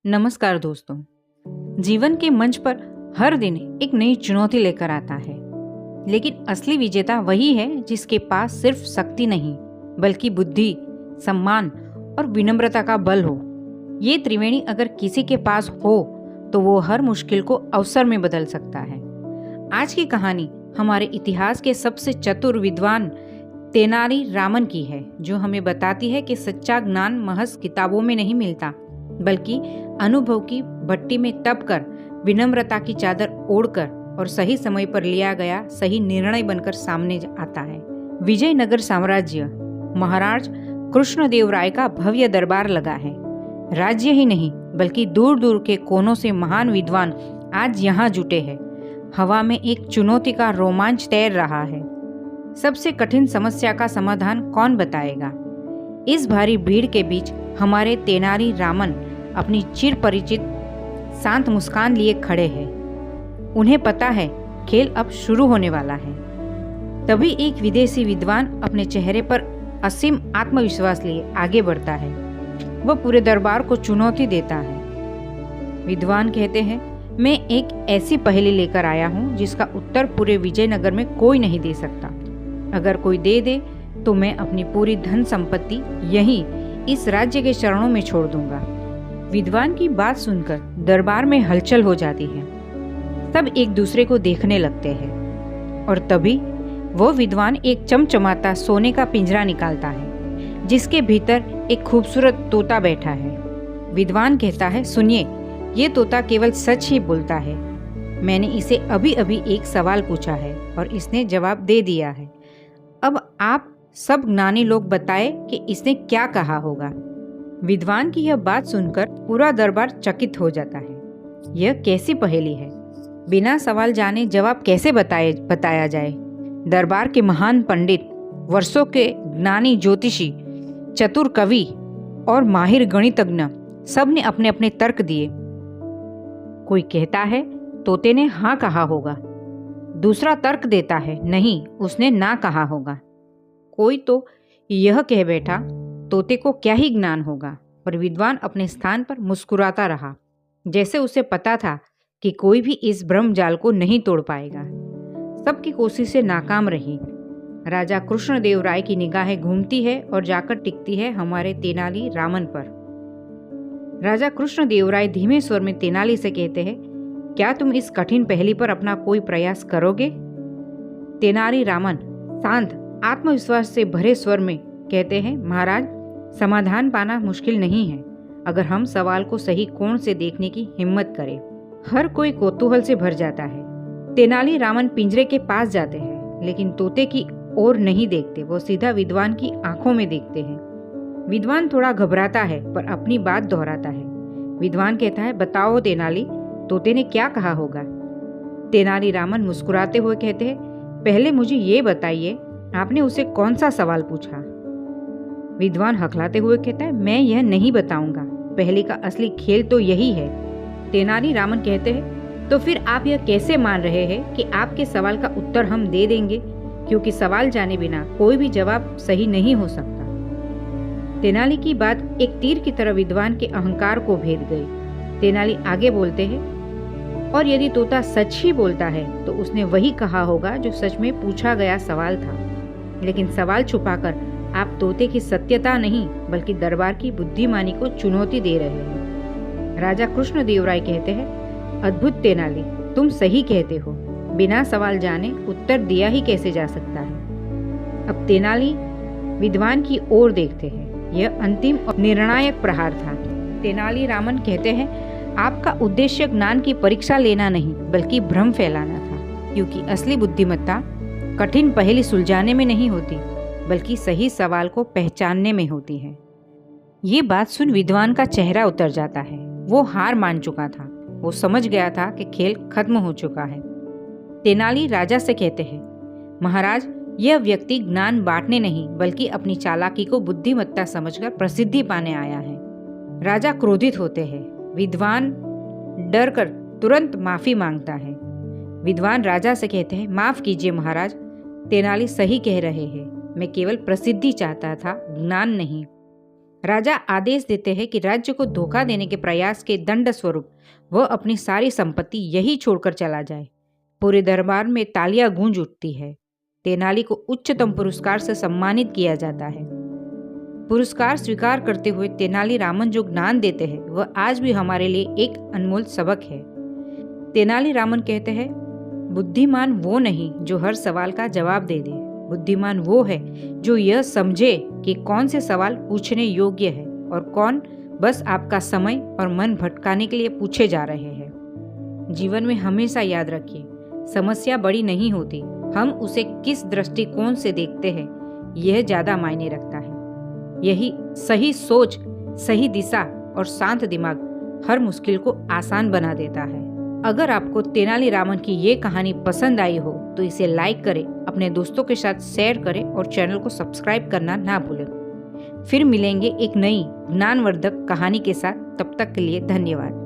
नमस्कार दोस्तों। जीवन के मंच पर हर दिन एक नई चुनौती लेकर आता है, लेकिन असली विजेता वही है जिसके पास सिर्फ शक्ति नहीं बल्कि बुद्धि, सम्मान और विनम्रता का बल हो। ये त्रिवेणी अगर किसी के पास हो तो वो हर मुश्किल को अवसर में बदल सकता है। आज की कहानी हमारे इतिहास के सबसे चतुर विद्वान तेनाली रामन की है, जो हमें बताती है कि सच्चा ज्ञान महज किताबों में नहीं मिलता बल्कि अनुभव की भट्टी में तप कर, विनम्रता की चादर ओढ़कर और सही समय पर लिया गया सही निर्णय बनकर सामने आता है। विजयनगर साम्राज्य महाराज कृष्णदेव राय का भव्य दरबार लगा है। राज्य ही नहीं बल्कि दूर दूर के कोनों से महान विद्वान आज यहाँ जुटे हैं। हवा में एक चुनौती का रोमांच तैर रहा है। सबसे कठिन समस्या का समाधान कौन बताएगा? इस भारी भीड़ के बीच हमारे तेनाली रामन अपनी चिर परिचित शांत मुस्कान लिए खड़े हैं। उन्हें पता है खेल अब शुरू होने वाला है। तभी एक विदेशी विद्वान अपने चेहरे पर असीम आत्मविश्वास लिए आगे बढ़ता है। वह पूरे दरबार को चुनौती देता है। विद्वान कहते हैं, मैं एक ऐसी पहेली लेकर आया हूँ जिसका उत्तर पूरे विजयनगर में कोई नहीं दे सकता। अगर कोई दे तो मैं अपनी पूरी धन संपत्ति यहीं इस राज्य के चरणों में छोड़ दूंगा। विद्वान की बात सुनकर दरबार में हलचल हो जाती है। सब एक दूसरे को देखने लगते हैं और तभी वो विद्वान एक चमचमाता सोने का पिंजरा निकालता है, जिसके भीतर एक खूबसूरत तोता बैठा है। विद्वान कहता है, सुनिए, ये तोता केवल सच ही बोलता है। मैंने इसे अभी अभी एक सवाल पूछा है और इसने जवाब दे दिया है। अब आप सब ज्ञानी लोग बताए कि इसने क्या कहा होगा। विद्वान की यह बात सुनकर पूरा दरबार चकित हो जाता है। यह कैसी पहेली है? बिना सवाल जाने जवाब कैसे बताया जाए? दरबार के महान पंडित, वर्षों के ज्ञानी ज्योतिषी, चतुर कवि और माहिर गणितज्ञ सब ने अपने अपने तर्क दिए। कोई कहता है तोते ने हाँ कहा होगा। दूसरा तर्क देता है, नहीं, उसने ना कहा होगा। कोई तो यह कह बैठा, तोते को क्या ही ज्ञान होगा। पर विद्वान अपने स्थान पर मुस्कुराता रहा, जैसे उसे पता था कि कोई भी इस भ्रम जाल को नहीं तोड़ पाएगा। सबकी कोशिशें नाकाम रही। राजा कृष्णदेव राय की निगाहें घूमती है और जाकर टिकती है हमारे तेनाली रामन पर। राजा कृष्णदेव राय धीमे स्वर में तेनाली से कहते हैं, क्या तुम इस कठिन पहेली पर अपना कोई प्रयास करोगे? तेनाली रामन शांत आत्मविश्वास से भरे स्वर में कहते हैं, महाराज, समाधान पाना मुश्किल नहीं है अगर हम सवाल को सही कोण से देखने की हिम्मत करें। हर कोई कौतूहल से भर जाता है। तेनाली रामन पिंजरे के पास जाते हैं, लेकिन तोते की ओर नहीं देखते। वो सीधा विद्वान की आंखों में देखते हैं। विद्वान थोड़ा घबराता है पर अपनी बात दोहराता है। विद्वान कहता है, बताओ तेनाली, तोते ने क्या कहा होगा? तेनाली रामन मुस्कुराते हुए कहते हैं, पहले मुझे ये बताइए, आपने उसे कौन सा सवाल पूछा? विद्वान हकलाते हुए कहता है, मैं यह नहीं बताऊंगा। पहले का असली खेल तो यही है। तेनाली रामन कहते हैं, तो फिर आप यह कैसे मान रहे हैं कि आपके सवाल का उत्तर हम दे देंगे? क्योंकि सवाल जाने बिना कोई भी जवाब सही नहीं हो सकता। तेनाली की बात एक तीर की तरह विद्वान के अहंकार को भेद गई। तेनाली आगे बोलते हैं, और यदि तोता सच ही बोलता है तो उसने वही कहा होगा जो सच में पूछा गया सवाल था। लेकिन सवाल छुपाकर आप तोते की सत्यता नहीं बल्कि दरबार की बुद्धिमानी को चुनौती दे रहे हैं। राजा कृष्णदेव राय कहते हैं, अद्भुत तेनाली, तुम सही कहते हो। बिना सवाल जाने उत्तर दिया ही कैसे जा सकता है? अब तेनाली विद्वान की ओर देखते हैं। यह अंतिम और निर्णायक प्रहार था। तेनाली रामन कहते हैं, आपका उद्देश्य ज्ञान की परीक्षा लेना नहीं बल्कि भ्रम फैलाना था, क्योंकि असली बुद्धिमत्ता कठिन पहेली सुलझाने में नहीं होती बल्कि सही सवाल को पहचानने में होती है। ये बात सुन विद्वान का चेहरा उतर जाता है। वो हार मान चुका था। वो समझ गया था कि खेल खत्म हो चुका है। तेनाली राजा से कहते हैं, महाराज, यह व्यक्ति ज्ञान बांटने नहीं बल्कि अपनी चालाकी को बुद्धिमत्ता समझकर प्रसिद्धि पाने आया है। राजा क्रोधित होते हैं। विद्वान डर कर तुरंत माफी मांगता है। विद्वान राजा से कहते हैं, माफ कीजिए महाराज, तेनाली सही कह रहे हैं। मैं केवल प्रसिद्धि चाहता था, ज्ञान नहीं। राजा आदेश देते हैं कि राज्य को धोखा देने के प्रयास के दंड स्वरूप वह अपनी सारी संपत्ति यही छोड़कर चला जाए। पूरे दरबार में तालियां गूंज उठती है। तेनाली को उच्चतम पुरस्कार से सम्मानित किया जाता है। पुरस्कार स्वीकार करते हुए तेनालीरामन जो ज्ञान देते हैं वह आज भी हमारे लिए एक अनमोल सबक है। तेनालीरामन कहते हैं, बुद्धिमान वो नहीं जो हर सवाल का जवाब दे दे, बुद्धिमान वो है जो यह समझे कि कौन से सवाल पूछने योग्य है और कौन बस आपका समय और मन भटकाने के लिए पूछे जा रहे हैं। जीवन में हमेशा याद रखिए, समस्या बड़ी नहीं होती, हम उसे किस दृष्टिकोण से देखते हैं यह ज्यादा मायने रखता है। यही सही सोच, सही दिशा और शांत दिमाग हर मुश्किल को आसान बना देता है। अगर आपको तेनालीरामन की ये कहानी पसंद आई हो तो इसे लाइक करें, अपने दोस्तों के साथ शेयर करें और चैनल को सब्सक्राइब करना ना भूलें। फिर मिलेंगे एक नई ज्ञानवर्धक कहानी के साथ। तब तक के लिए धन्यवाद।